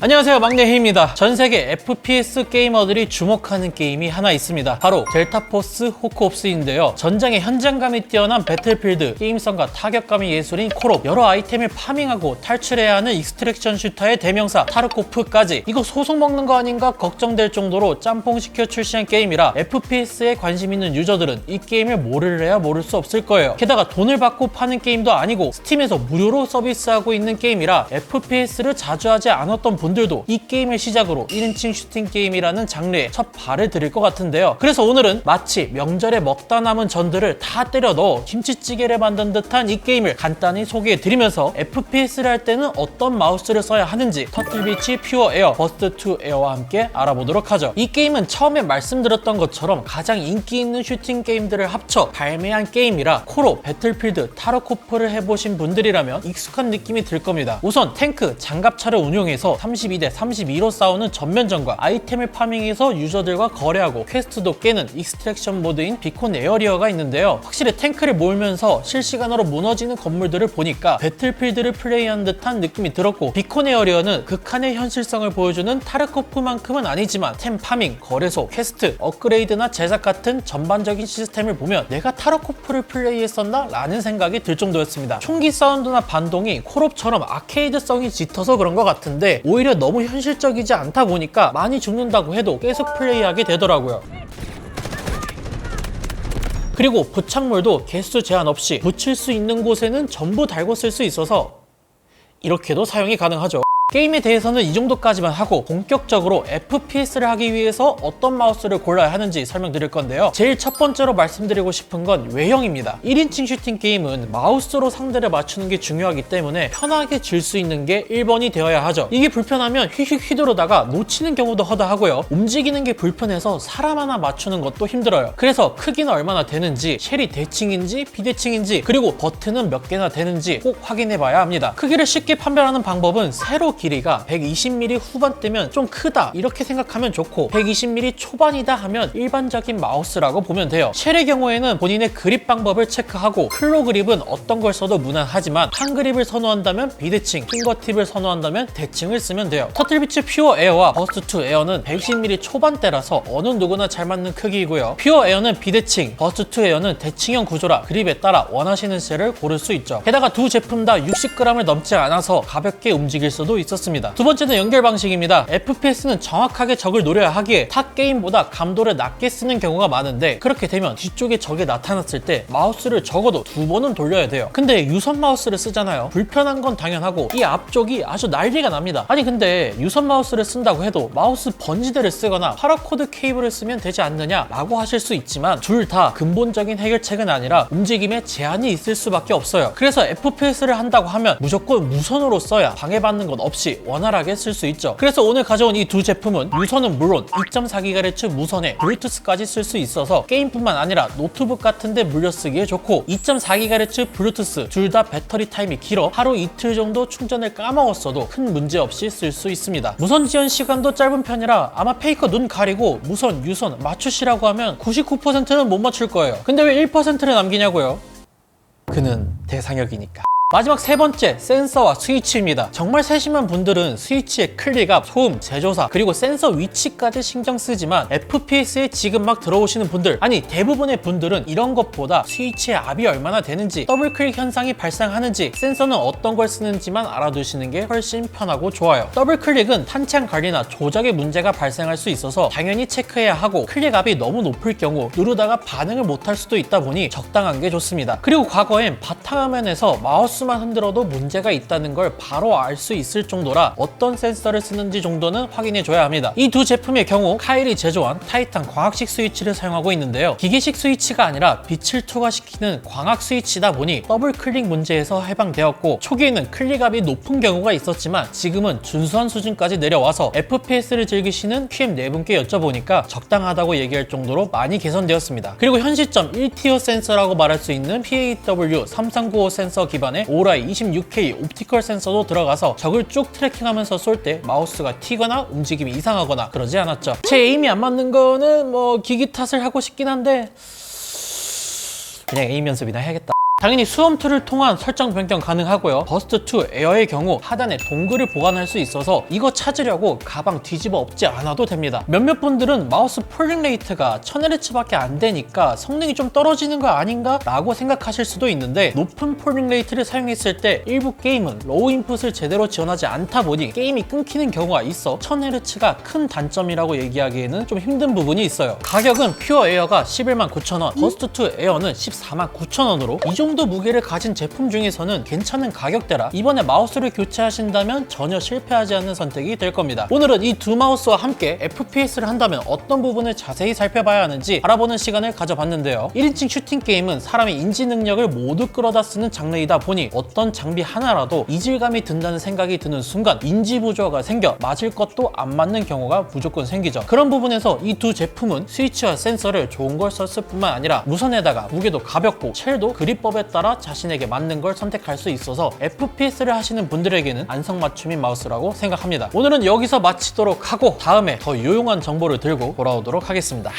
안녕하세요, 막내혜입니다. 전세계 FPS 게이머들이 주목하는 게임이 하나 있습니다. 바로 델타포스 호크옵스인데요. 전장의 현장감이 뛰어난 배틀필드, 게임성과 타격감이 예술인 콜옵, 여러 아이템을 파밍하고 탈출해야 하는 익스트랙션 슈터의 대명사 타르코프까지 이거 소송 먹는 거 아닌가 걱정될 정도로 짬뽕시켜 출시한 게임이라 FPS에 관심 있는 유저들은 이 게임을 모를래야 모를 수 없을 거예요. 게다가 돈을 받고 파는 게임도 아니고 스팀에서 무료로 서비스하고 있는 게임이라 FPS를 자주 하지 않았던 분들도 이 게임을 시작으로 1인칭 슈팅 게임이라는 장르에 첫 발을 들일 것 같은데요. 그래서 오늘은 마치 명절에 먹다 남은 전들을 다 때려 넣어 김치찌개를 만든 듯한 이 게임을 간단히 소개해드리면서 FPS를 할 때는 어떤 마우스를 써야 하는지 터틀비치 퓨어 에어 버스트 투 에어와 함께 알아보도록 하죠. 이 게임은 처음에 말씀드렸던 것처럼 가장 인기 있는 슈팅 게임들을 합쳐 발매한 게임이라 콜옵, 배틀필드, 타르코프를 해보신 분들이라면 익숙한 느낌이 들 겁니다. 우선 탱크, 장갑차를 운용해서 32대 32로 싸우는 전면전과 아이템을 파밍해서 유저들과 거래하고 퀘스트도 깨는 익스트랙션 모드인 비콘 에어리어가 있는데요. 확실히 탱크를 몰면서 실시간으로 무너지는 건물들을 보니까 배틀필드를 플레이한 듯한 느낌이 들었고, 비콘 에어리어는 극한의 현실성을 보여주는 타르코프만큼은 아니지만 템 파밍, 거래소, 퀘스트, 업그레이드나 제작 같은 전반적인 시스템을 보면 내가 타르코프를 플레이했었나? 라는 생각이 들 정도였습니다. 총기 사운드나 반동이 콜옵처럼 아케이드성이 짙어서 그런 것 같은데 오히려 너무 현실적이지 않다 보니까 많이 죽는다고 해도 계속 플레이하게 되더라고요. 그리고 부착물도 개수 제한 없이 붙일 수 있는 곳에는 전부 달고 쓸 수 있어서 이렇게도 사용이 가능하죠. 게임에 대해서는 이 정도까지만 하고 본격적으로 FPS를 하기 위해서 어떤 마우스를 골라야 하는지 설명드릴 건데요. 제일 첫 번째로 말씀드리고 싶은 건 외형입니다. 1인칭 슈팅 게임은 마우스로 상대를 맞추는 게 중요하기 때문에 편하게 질 수 있는 게 1번이 되어야 하죠. 이게 불편하면 휙휙 휘두르다가 놓치는 경우도 허다하고요. 움직이는 게 불편해서 사람 하나 맞추는 것도 힘들어요. 그래서 크기는 얼마나 되는지, 쉘이 대칭인지 비대칭인지, 그리고 버튼은 몇 개나 되는지 꼭 확인해 봐야 합니다. 크기를 쉽게 판별하는 방법은 세로 길이가 120mm 후반대면 좀 크다 이렇게 생각하면 좋고, 120mm 초반이다 하면 일반적인 마우스라고 보면 돼요. 쉘의 경우에는 본인의 그립 방법을 체크하고, 클로 그립은 어떤 걸 써도 무난하지만 한 그립을 선호한다면 비대칭, 핑거팁을 선호한다면 대칭을 쓰면 돼요. 터틀비치 퓨어 에어와 버스트 투 에어는 120mm 초반대라서 어느 누구나 잘 맞는 크기이고요. 퓨어 에어는 비대칭, 버스트 투 에어는 대칭형 구조라 그립에 따라 원하시는 쉘을 고를 수 있죠. 게다가 두 제품 다 60g을 넘지 않아서 가볍게 움직일 수도 있었습니다. 두 번째는 연결 방식입니다. FPS는 정확하게 적을 노려야 하기에 타 게임보다 감도를 낮게 쓰는 경우가 많은데, 그렇게 되면 뒤쪽에 적이 나타났을 때 마우스를 적어도 2번은 돌려야 돼요. 근데 유선 마우스를 쓰잖아요. 불편한 건 당연하고 이 앞쪽이 아주 난리가 납니다. 아니 근데 유선 마우스를 쓴다고 해도 마우스 번지대를 쓰거나 파라코드 케이블을 쓰면 되지 않느냐 라고 하실 수 있지만, 둘 다 근본적인 해결책은 아니라 움직임에 제한이 있을 수밖에 없어요. 그래서 FPS를 한다고 하면 무조건 무선으로 써야 방해받는 것 없이 원활하게 쓸 수 있죠. 그래서 오늘 가져온 이 두 제품은 유선은 물론 2.4GHz 무선에 블루투스까지 쓸 수 있어서 게임뿐만 아니라 노트북 같은데 물려쓰기에 좋고, 2.4GHz 블루투스 둘 다 배터리 타임이 길어 하루 이틀 정도 충전을 까먹었어도 큰 문제 없이 쓸 수 있습니다. 무선 지원 시간도 짧은 편이라 아마 페이커 눈 가리고 무선, 유선 맞추시라고 하면 99%는 못 맞출 거예요. 근데 왜 1%를 남기냐고요? 그는 대상역이니까. 마지막 세 번째, 센서와 스위치입니다. 정말 세심한 분들은 스위치의 클릭압, 소음, 제조사, 그리고 센서 위치까지 신경 쓰지만 FPS에 지금 막 들어오시는 분들, 아니 대부분의 분들은 이런 것보다 스위치의 압이 얼마나 되는지, 더블 클릭 현상이 발생하는지, 센서는 어떤 걸 쓰는지만 알아두시는 게 훨씬 편하고 좋아요. 더블 클릭은 탄창 관리나 조작의 문제가 발생할 수 있어서 당연히 체크해야 하고, 클릭압이 너무 높을 경우 누르다가 반응을 못할 수도 있다 보니 적당한 게 좋습니다. 그리고 과거엔 바탕화면에서 마우스만 흔들어도 문제가 있다는 걸 바로 알 수 있을 정도라 어떤 센서를 쓰는지 정도는 확인해 줘야 합니다. 이 두 제품의 경우 카일이 제조한 타이탄 광학식 스위치를 사용하고 있는데요. 기계식 스위치가 아니라 빛을 투과시키는 광학 스위치다 보니 더블 클릭 문제에서 해방되었고, 초기에는 클릭압이 높은 경우가 있었지만 지금은 준수한 수준까지 내려와서 FPS를 즐기시는 QM4분께 여쭤보니까 적당하다고 얘기할 정도로 많이 개선되었습니다. 그리고 현 시점 1티어 센서라고 말할 수 있는 PAW3395 센서 기반의 오라이 26K 옵티컬 센서도 들어가서 적을 쭉 트래킹하면서 쏠 때 마우스가 튀거나 움직임이 이상하거나 그러지 않았죠. 제 에임이 안 맞는 거는 기기 탓을 하고 싶긴 한데 그냥 에임 연습이나 해야겠다. 당연히 수험 툴을 통한 설정 변경 가능하고요. 버스트2 에어의 경우 하단에 동글을 보관할 수 있어서 이거 찾으려고 가방 뒤집어 엎지 않아도 됩니다. 몇몇 분들은 마우스 폴링 레이트가 1000Hz밖에 안 되니까 성능이 좀 떨어지는 거 아닌가? 라고 생각하실 수도 있는데 높은 폴링 레이트를 사용했을 때 일부 게임은 로우 인풋을 제대로 지원하지 않다 보니 게임이 끊기는 경우가 있어 1000Hz가 큰 단점이라고 얘기하기에는 좀 힘든 부분이 있어요. 가격은 퓨어 에어가 119,000원, 버스트2 에어는 149,000원으로 이 정도 무게를 가진 제품 중에서는 괜찮은 가격대라 이번에 마우스를 교체하신다면 전혀 실패하지 않는 선택이 될 겁니다. 오늘은 이 두 마우스와 함께 FPS를 한다면 어떤 부분을 자세히 살펴봐야 하는지 알아보는 시간을 가져봤는데요. 1인칭 슈팅 게임은 사람의 인지 능력을 모두 끌어다 쓰는 장르이다 보니 어떤 장비 하나라도 이질감이 든다는 생각이 드는 순간 인지 부조화가 생겨 맞을 것도 안 맞는 경우가 무조건 생기죠. 그런 부분에서 이 두 제품은 스위치와 센서를 좋은 걸 썼을 뿐만 아니라 무선에다가 무게도 가볍고 첼도 그립법에 따라 자신에게 맞는 걸 선택할 수 있어서 FPS를 하시는 분들에게는 안성맞춤인 마우스라고 생각합니다. 오늘은 여기서 마치도록 하고 다음에 더 유용한 정보를 들고 돌아오도록 하겠습니다.